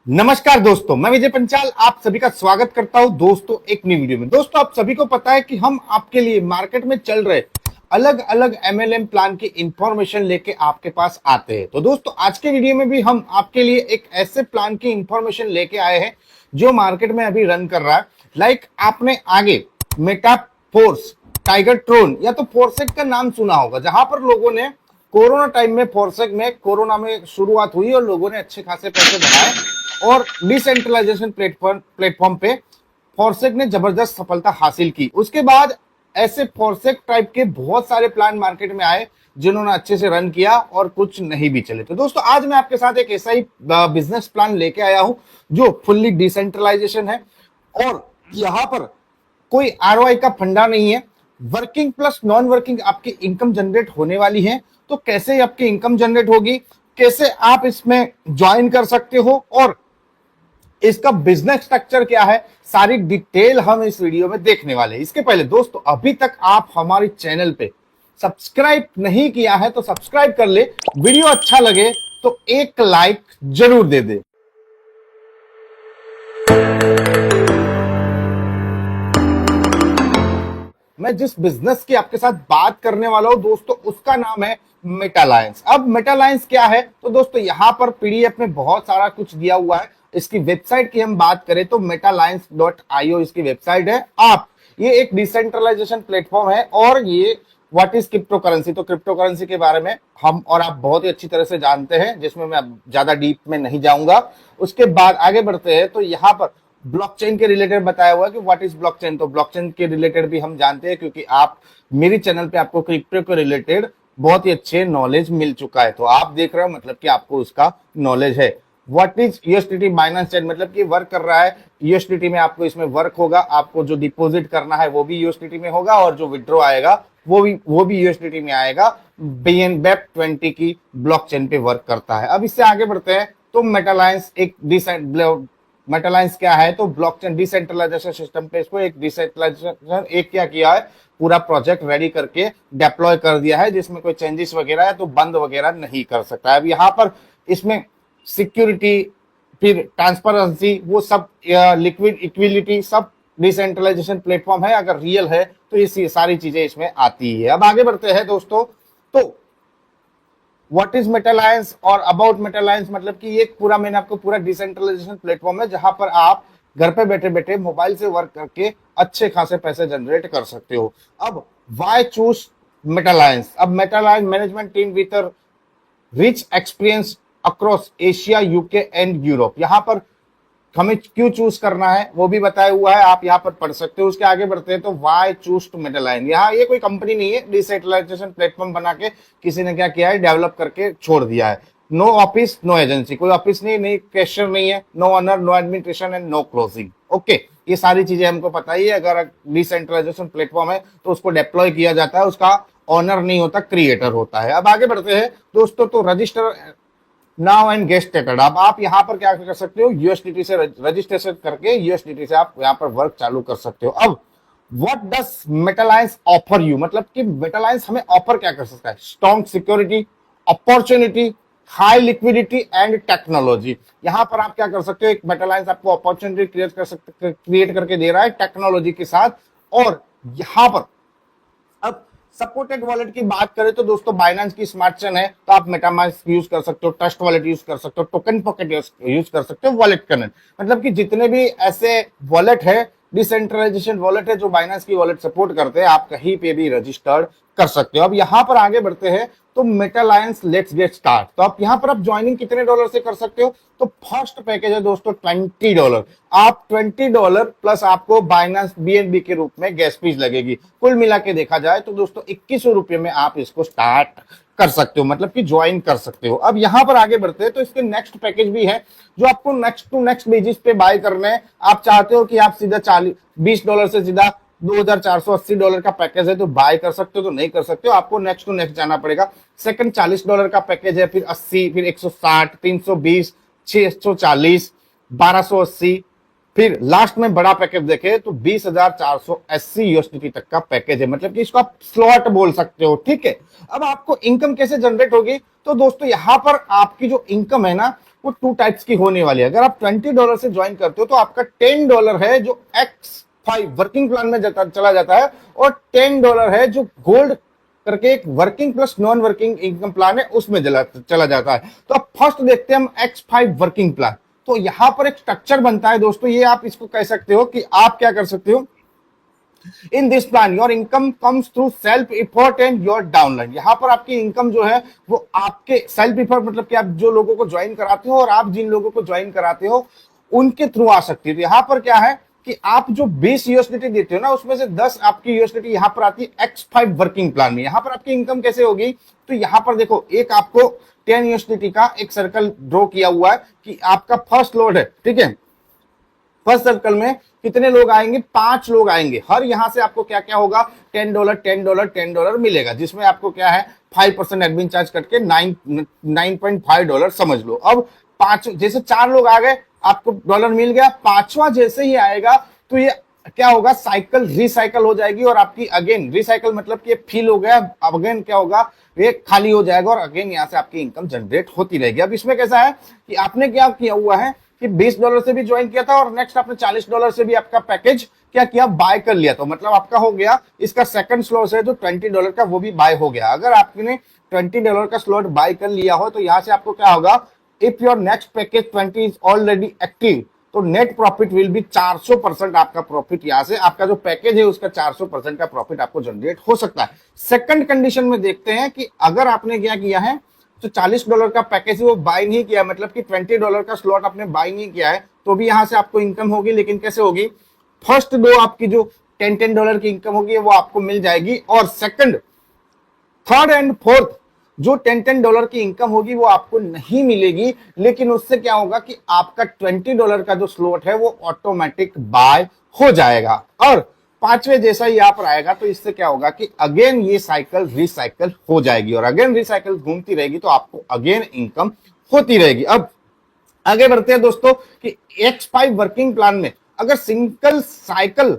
नमस्कार दोस्तों, मैं विजय पंचाल आप सभी का स्वागत करता हूं दोस्तों एक नई वीडियो में। दोस्तों आप सभी को पता है कि हम आपके लिए मार्केट में चल रहे अलग अलग एमएलएम प्लान की इंफॉर्मेशन लेके आपके पास आते हैं। तो दोस्तों आज के वीडियो में भी हम आपके लिए एक ऐसे प्लान की इंफॉर्मेशन लेके आए हैं जो मार्केट में अभी रन कर रहा है। लाइक आपने आगे मेटा फोर्स, टाइगर ट्रोन या तो फोर्सेक का नाम सुना होगा, जहां पर लोगों ने कोरोना टाइम में फोर्सेक में कोरोना में शुरुआत हुई और लोगों ने अच्छे खासे पैसे बनाए और डिसेंट्रलाइजेशन प्लेटफॉर्म पे फॉरसेक ने जबरदस्त सफलता हासिल की। उसके बाद ऐसे फॉरसेक टाइप के बहुत सारे प्लान मार्केट में आए जिन्होंने अच्छे से रन किया और कुछ नहीं भी चले। तो दोस्तों आज मैं आपके साथ एक ऐसा ही बिजनेस प्लान लेके आया हूं जो फुल्ली डिसेंट्रलाइजेशन है और यहां पर कोई आरओआई का फंडा नहीं है। वर्किंग प्लस नॉन वर्किंग आपकी इनकम जनरेट होने वाली है। तो कैसे आपकी इनकम जनरेट होगी, कैसे आप इसमें ज्वाइन कर सकते हो और इसका बिजनेस स्ट्रक्चर क्या है, सारी डिटेल हम इस वीडियो में देखने वाले हैं। इसके पहले दोस्तों अभी तक आप हमारे चैनल पे सब्सक्राइब नहीं किया है तो सब्सक्राइब कर ले, वीडियो अच्छा लगे तो एक लाइक जरूर दे दे। मैं जिस बिजनेस की आपके साथ बात करने वाला हूं दोस्तों उसका नाम है मेटालायंस। अब मेटालायंस क्या है तो दोस्तों यहां पर पीडीएफ में बहुत सारा कुछ दिया हुआ है। इसकी वेबसाइट की हम बात करें तो metalliance.io इसकी वेबसाइट है। आप ये एक डिसेंट्रलाइजेशन प्लेटफॉर्म है और ये व्हाट इज क्रिप्टो करेंसी, तो क्रिप्टो करेंसी के बारे में हम और आप बहुत ही अच्छी तरह से जानते हैं, जिसमें मैं ज्यादा डीप में नहीं जाऊंगा। उसके बाद आगे बढ़ते हैं तो यहाँ पर ब्लॉकचेन के रिलेटेड बताया हुआ है कि व्हाट इज ब्लॉकचेन, तो ब्लॉकचेन के रिलेटेड भी हम जानते हैं क्योंकि आप मेरी चैनल पे आपको क्रिप्टो के रिलेटेड बहुत ही अच्छे नॉलेज मिल चुका है। तो आप देख रहे हो मतलब कि आपको उसका नॉलेज है। What is USDT Binance chain, मतलब कि वर्क कर रहा है यूएसडीटी में, आपको इसमें वर्क होगा, आपको जो डिपॉजिट करना है वो भी यूएसडीटी में होगा और जो विड्रॉ आएगा वो भी यूएसडीटी में आएगा। BNB 20 की ब्लॉकचेन पे वर्क करता है। अब इससे आगे बढ़ते हैं तो मेटालायंस एक मेटालायंस क्या है तो ब्लॉकचेन डिसेंट्रलाइजेशन सिस्टम पे इसको एक डिसेंट्रलाइजेशन एक क्या किया है, पूरा प्रोजेक्ट रेडी करके डिप्लॉय कर दिया है जिसमें कोई चेंजेस वगैरह है तो बंद वगैरह नहीं कर सकता है। अब यहाँ पर इसमें सिक्योरिटी फिर ट्रांसपेरेंसी वो सब लिक्विड इक्विलिटी सब डिसेंट्रलाइजेशन प्लेटफॉर्म है, अगर रियल है तो ये सारी चीजें इसमें आती है। अब आगे बढ़ते हैं दोस्तों तो व्हाट इज मेटालायंस और अबाउट मेटालायंस, मतलब कि ये पूरा मैंने आपको पूरा डिसेंट्रलाइजेशन प्लेटफॉर्म है जहां पर आप घर पे बैठे बैठे मोबाइल से वर्क करके अच्छे खासे पैसे जनरेट कर सकते हो। अब व्हाई चूज मेटालायंस, अब Metaliance management team with rich experience across Asia, UK and Europe. यहां पर हमें क्यों चूज करना है वो भी बताया हुआ है, आप यहाँ पर पढ़ सकते हो। उसके आगे बढ़ते हैं तो व्हाई चूज टू मेटालायंस, यहाँ ये कोई कंपनी नहीं है, डिसेंट्रलाइजेशन प्लेटफॉर्म बना के किसी ने क्या किया है, डेवलप करके छोड़ दिया है। नो ऑफिस नो एजेंसी, कोई ऑफिस नहीं, नहीं कैशियर नहीं है, no owner no administration and no closing. Okay, ये सारी चीजें हमको पता ही है। अगर डिसेंट्रलाइजेशन प्लेटफॉर्म है तो उसको डिप्लॉय किया जाता है, उसका ऑनर नहीं होता, क्रिएटर होता है। अब आगे बढ़ते हैं दोस्तों तो register now and get started. अब आप यहाँ पर क्या कर सकते हो, यूएसडीटी से रजिस्ट्रेशन करके यूएसडीटी से आप यहाँ पर वर्क चालू कर सकते हो। अब व्हाट डज मेटालायंस ऑफर यू, मतलब कि मेटालायंस हमें ऑफर क्या कर सकता है, strong security, opportunity, high liquidity and technology. यहाँ पर आप क्या कर सकते हो, एक मेटालायंस आपको अपॉर्चुनिटी क्रिएट करके दे रहा है टेक्नोलॉजी के साथ। और यहाँ पर अब सपोर्टेड वॉलेट की बात करें तो दोस्तों बाइनेंस की स्मार्ट चेन है तो आप मेटामास्क यूज कर सकते हो, ट्रस्ट वॉलेट यूज कर सकते हो, टोकन पॉकेट यूज कर सकते हो, वॉलेट कनेक्ट, मतलब कि जितने भी ऐसे वॉलेट है डिसेंट्रलाइजेशन वॉलेट है जो बाइनेंस की वॉलेट सपोर्ट करते हैं, आप कहीं पे भी रजिस्टर्ड कर सकते हो। अब यहाँ पर आगे बढ़ते हैं तो मेटालायंस लेट्स गेट स्टार्ट। तो आप यहाँ पर आप ज्वाइनिंग कितने डॉलर से कर सकते हो, तो फर्स्ट पैकेज है दोस्तों $20। आप $20 प्लस आपको बाइनेंस BNB के रूप में गैस फीस लगेगी। कुल मिला के देखा जाए तो दोस्तों 2100 रुपये में आप इसको स्टार्ट कर सकते हो, मतलब कि ज्वाइन कर सकते हो। अब यहाँ पर आगे बढ़ते हैं तो इसके नेक्स्ट पैकेज भी है जो आपको नेक्स्ट टू नेक्स्ट बेसिस पे बाय करने हैं। आप चाहते हो कि आप सीधा $20 से सीधा $2480 का पैकेज है तो बाय कर सकते हो, तो नहीं कर सकते हो, आपको नेक्स्ट टू नेक्स्ट जाना पड़ेगा। सेकंड $40 का पैकेज है, फिर 80, फिर 160, 320, 640, 1280, फिर लास्ट में बड़ा पैकेज देखे तो 20,480 यूएसडीटी तक का पैकेज है, मतलब कि इसको आप स्लॉट बोल सकते हो। ठीक है, अब आपको इनकम कैसे जनरेट होगी तो दोस्तों यहां पर आपकी जो इनकम है ना वो टू टाइप्स की होने वाली है। अगर आप $20 से ज्वाइन करते हो तो आपका $10 है जो X5 वर्किंग प्लान में चला जाता है, और $10 है जो गोल्ड करके एक working plus non working income plan है उसमें चला जाता है। तो अब फर्स्ट देखते हैं हम X5 वर्किंग प्लान। तो यहां पर एक स्ट्रक्चर बनता है दोस्तों, ये आप इसको कह सकते हो कि आप क्या कर सकते हो, in this plan your income comes through self effort and your downline. यहां पर आपकी इनकम जो है वो आपके सेल्फ इफर्ट मतलब कि आप जो लोगों को ज्वाइन कराते हो और आप जिन लोगों को ज्वाइन कराते हो उनके थ्रू आ सकती है। तो यहां पर क्या है कि आप जो 20 यूएसडीटी देते हो ना, उसमें से 10 आपकी यूएसडीटी यहां पर आती है X5 वर्किंग प्लान में। यहां पर आपकी इनकम कैसे होगी, तो यहां पर देखो एक आपको 10 यूएसडीटी का एक सर्कल ड्रॉ किया हुआ है कि आपका फर्स्ट लोड है, ठीक है। फर्स्ट सर्कल में कितने लोग आएंगे, 5 लोग आएंगे। हर यहां से आपको क्या क्या होगा, $10 $10 $10 मिलेगा, जिसमें आपको क्या है 5% एडमिन चार्ज करके $9.5 समझ लो। अब 5 जैसे 4 लोग आ गए, आपको डॉलर मिल गया। 5वां जैसे ही आएगा तो ये क्या होगा, साइकिल रिसाइकल हो जाएगी और आपकी अगेन रिसाइकल मतलब कि फिल हो गया, अब अगेन क्या होगा, ये खाली हो जाएगा और अगेन यहां से आपकी इनकम जनरेट होती रहेगी। अब इसमें कैसा है कि आपने क्या किया हुआ है कि $20 से भी ज्वाइन किया था और नेक्स्ट आपने $40 से भी आपका पैकेज क्या किया, बाय कर लिया। तो मतलब आपका हो गया, इसका सेकंड स्लॉट है जो $20 का, वो भी बाय हो गया। अगर आपने $20 का स्लॉट बाय कर लिया हो तो यहां से आपको क्या होगा, if your next package 20 is already active, तो नेट प्रॉफिट विल बी 400% आपका प्रॉफिट, यहां से आपका जो पैकेज है उसका 400% का प्रॉफिट आपको जनरेट हो सकता है। सेकंड कंडीशन में देखते हैं कि अगर आपने क्या किया है, तो $40 का पैकेज वो बाय नहीं किया, मतलब कि $20 का स्लॉट आपने बाय नहीं किया है, तो भी यहां से आपको इनकम होगी। लेकिन कैसे होगी, फर्स्ट दो आपकी जो $10 की इनकम होगी वो आपको मिल जाएगी, और सेकंड थर्ड एंड फोर्थ जो $10 की इनकम होगी वो आपको नहीं मिलेगी। लेकिन उससे क्या होगा कि आपका $20 का जो स्लॉट है वो ऑटोमेटिक बाय हो जाएगा। और 5वें जैसा ही यहाँ पर आएगा तो इससे क्या होगा कि अगेन ये साइकिल रिसाइकल हो जाएगी, और अगेन रिसाइकल घूमती रहेगी तो आपको अगेन इनकम होती रहेगी। अब आगे बढ़ते हैं दोस्तों कि X5 वर्किंग प्लान में अगर सिंगल साइकिल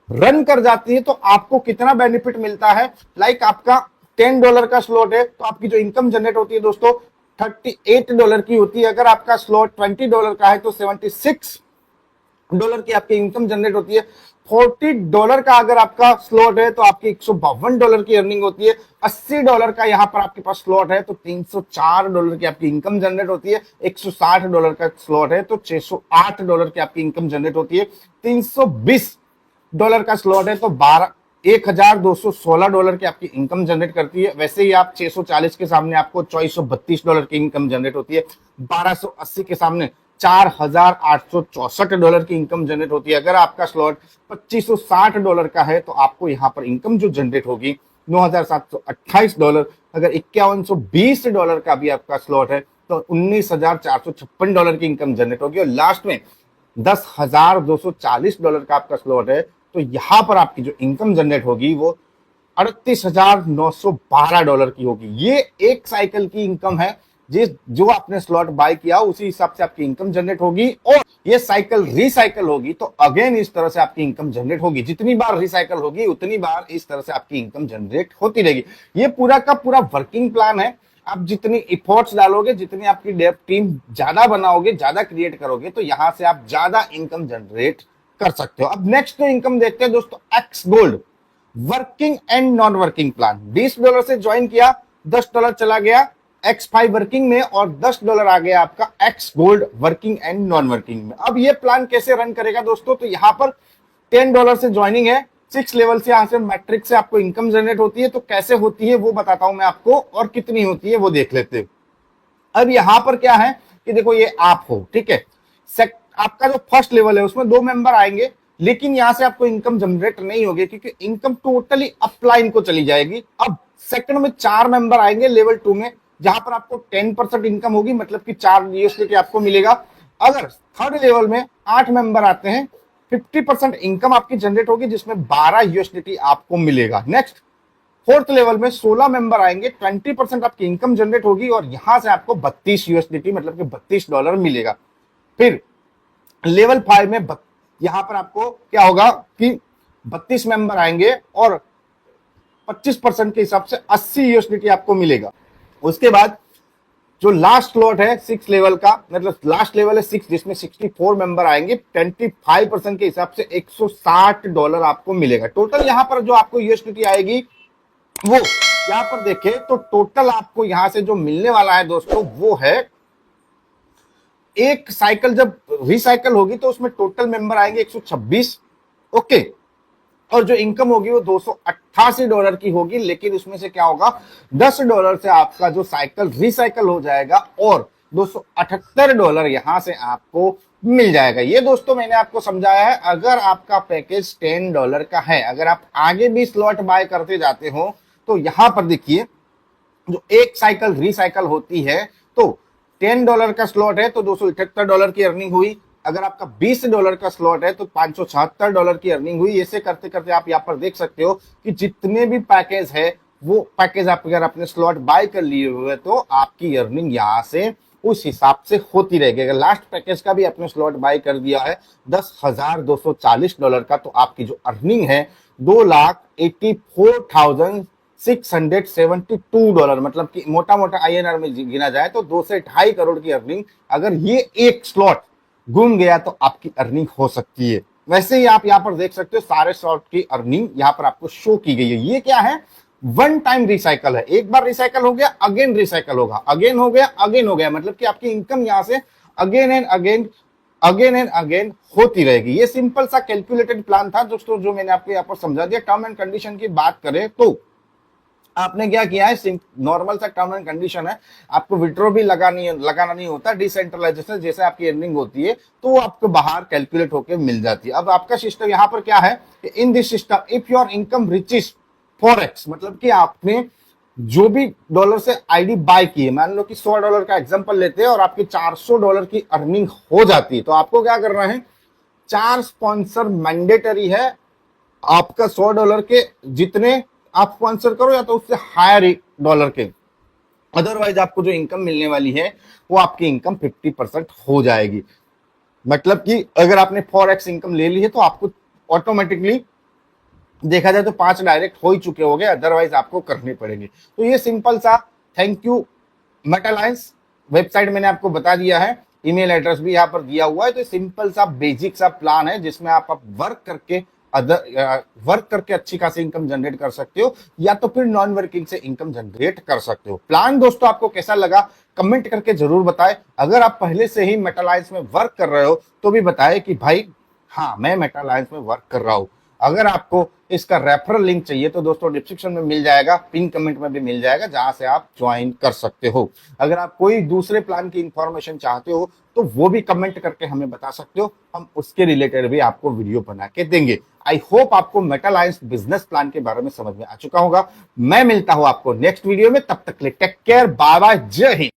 रन कर जाती है तो आपको कितना बेनिफिट मिलता है। लाइक आपका $10 का स्लॉट है तो आपकी जो इनकम जनरेट होती है दोस्तों $38 की होती है। अगर आपका स्लॉट $20 का है तो $76 की आपकी इनकम जनरेट होती है। $40 का अगर आपका स्लॉट है तो आपकी $152 की अर्निंग होती है। $80 का यहां पर आपके पास स्लॉट है तो $304 की आपकी इनकम जनरेट होती है। $160 का स्लॉट है तो $608 की आपकी इनकम जनरेट होती है। $320 का स्लॉट है तो $1216 की आपकी इनकम जनरेट करती है। वैसे ही आप 640 के सामने आपको $2432 की इनकम जनरेट होती है। 1280 के सामने $4864 की इनकम जनरेट होती है। अगर आपका स्लॉट $2560 का है तो आपको यहां पर इनकम जो जनरेट होगी $9728। अगर $5120 का भी आपका स्लॉट है तो $19456 की इनकम जनरेट होगी। और लास्ट में $10,240 का आपका स्लॉट है तो यहां पर आपकी जो इनकम जनरेट होगी वो $38,912 की होगी। ये एक साइकिल की इनकम है, जो आपने स्लॉट बाय किया उसी हिसाब से आपकी इनकम जनरेट होगी, और ये साइकिल रिसाइकल होगी तो अगेन इस तरह से आपकी इनकम जनरेट होगी। जितनी बार रिसाइकल होगी उतनी बार इस तरह से आपकी इनकम जनरेट होती रहेगी। ये पूरा का पूरा वर्किंग प्लान है। आप जितनी इफोर्ट्स डालोगे, जितनी आपकी डेव टीम ज्यादा बनाओगे, ज्यादा क्रिएट करोगे, तो यहां से आप ज्यादा इनकम जनरेट कर सकते हो। अब नेक्स्ट इनकम देखते हैं दोस्तों, x gold working and non working plan. $20 से ज्वाइन किया, $10 चला गया X5 वर्किंग में और $10 आ गया आपका x gold working and non working में। अब ये प्लान कैसे रन करेगा दोस्तों, तो यहां पर $10 से ज्वाइनिंग है, 6 लेवल से यहां से मैट्रिक से आपको इनकम जनरेट होती है। तो कैसे होती है वो बताता हूं मैं आपको, और कितनी होती है वो देख लेते हैं। अब यहां पर क्या है कि देखो ये आप हो, ठीक है, आपका जो फर्स्ट लेवल है उसमें 2 मेंबर आएंगे, लेकिन यहां से आपको इनकम जनरेट नहीं होगी क्योंकि इनकम टोटली अपलाइन को चली जाएगी। अब सेकंड में 4 मेंबर आएंगे लेवल 2 में, जहां पर आपको 10% इनकम होगी, मतलब कि 4 यूएसडीटी आपको मिलेगा। अगर थर्ड लेवल में 8 मेंबर आते हैं, 50% इनकम आपकी जनरेट होगी, जिसमें 12 यूएसडीटी आपको मिलेगा। नेक्स्ट फोर्थ लेवल में 16 मेंबर आएंगे, 20% आपकी इनकम जनरेट होगी और यहां से आपको 32 यूएसडीटी मतलब कि $32 मिलेगा। फिर लेवल 5 में यहां पर आपको क्या होगा कि 32 मेंबर आएंगे और 25% के हिसाब से 80 यूएसडीटी आपको मिलेगा। उसके बाद जो लास्ट स्लॉट है 6 लेवल का, मतलब लास्ट लेवल है 6, जिसमें 64 मेंबर आएंगे, 25% के हिसाब से $160 आपको मिलेगा। टोटल यहां पर जो आपको यूएसडीटी आएगी वो यहां पर देखें तो टोटल आपको यहां से जो मिलने वाला है दोस्तों वो है, एक साइकिल जब रिसाइकल होगी तो उसमें टोटल मेंबर आएंगे 126, ओके, और जो इनकम होगी वो $288 की होगी। लेकिन उसमें से क्या होगा, $10 से आपका जो साइकिल रिसाइकल हो जाएगा और $278 यहां से आपको मिल जाएगा। ये दोस्तों मैंने आपको समझाया है। अगर आपका पैकेज $10 का है, अगर आप आगे भी स्लॉट बाय करते जाते हो तो यहां पर देखिए जो एक साइकिल रिसाइकल होती है तो $10 का स्लॉट है तो $278 की अर्निंग हुई। अगर आपका $20 का स्लॉट है तो $576 की अर्निंग हुई। ऐसे करते करते आप यहाँ पर देख सकते हो कि जितने भी पैकेज है वो पैकेज आप अगर अपने स्लॉट बाय कर लिए हुए तो आपकी अर्निंग यहाँ से उस हिसाब से होती रहेगी। अगर लास्ट पैकेज का भी आपने स्लॉट बाय कर दिया है $10,240 का तो आपकी जो अर्निंग है $2,84,672, मतलब कि मोटा मोटा INR में गिना जाए तो 2 से 2.5 करोड़ की अर्निंग अगर ये एक स्लॉट घूम गया तो आपकी अर्निंग हो सकती है। वैसे ही आप यहाँ पर देख सकते हो सारे स्लॉट की अर्निंग यहाँ पर आपको शो की गई है। ये क्या है, वन टाइम रिसाइकल है। एक बार रिसाइकल हो गया अगेन रिसाइकल होगा, अगेन हो गया अगेन हो गया, मतलब कि आपकी इनकम यहाँ से अगेन एंड अगेन होती रहेगी। ये सिंपल सा कैलकुलेटेड प्लान था दोस्तों जो मैंने आपको यहाँ पर समझा दिया। टर्म एंड कंडीशन की बात करें तो आपने क्या किया है, नॉर्मल सा टर्म एंड कंडीशन है, आपको विड्रॉ भी लगाना नहीं होता। डिसेंट्रलाइजेशन जैसे आपकी अर्निंग होती है तो वो आपको बाहर कैलकुलेट होकर मिल जाती है। अब आपका सिस्टम यहाँ पर क्या है, in this system if your income reaches 4x, मतलब कि आपने जो भी डॉलर से आईडी बाय की है, मान लो कि $100 का एग्जांपल लेते हैं और आपकी $400 की अर्निंग हो जाती है तो आपको क्या करना है, 4 स्पॉन्सर मैंडेटरी है। आपका $100 के जितने आप स्पॉन्सर करो या तो उससे हायर डॉलर के, अदरवाइज आपको जो इनकम मिलने वाली है वो आपकी इनकम 50% हो जाएगी। मतलब कि अगर आपने 4x इनकम ले ली है तो आपको ऑटोमेटिकली देखा जाए तो 5 डायरेक्ट हो ही चुके होंगे, अदरवाइज आपको करनी पड़ेगी। तो ये सिंपल सा थैंक यू मेटालायंस वेबसाइट मैंने आपको बता दिया है, ईमेल एड्रेस भी यहाँ पर दिया हुआ है। तो सिंपल सा बेसिक सा प्लान है जिसमें आप वर्क करके अच्छी खासी इनकम जनरेट कर सकते हो या तो फिर नॉन वर्किंग से इनकम जनरेट कर सकते हो। प्लान दोस्तों आपको कैसा लगा कमेंट करके जरूर बताएं। अगर आप पहले से ही मेटालायंस में वर्क कर रहे हो तो भी बताएं कि भाई हाँ मैं मेटालायंस में वर्क कर रहा हूं। अगर आपको इसका रेफरल लिंक चाहिए तो दोस्तों डिस्क्रिप्शन में मिल जाएगा, पिन कमेंट में भी मिल जाएगा, जहां से आप ज्वाइन कर सकते हो। अगर आप कोई दूसरे प्लान की इंफॉर्मेशन चाहते हो तो वो भी कमेंट करके हमें बता सकते हो, हम उसके रिलेटेड भी आपको वीडियो बना के देंगे। आई होप आपको मेटालायंस बिजनेस प्लान के बारे में समझ में आ चुका होगा। मैं मिलता हूं आपको नेक्स्ट वीडियो में, तब तक के लिए टेक केयर, बाय बाय, जय हिंद।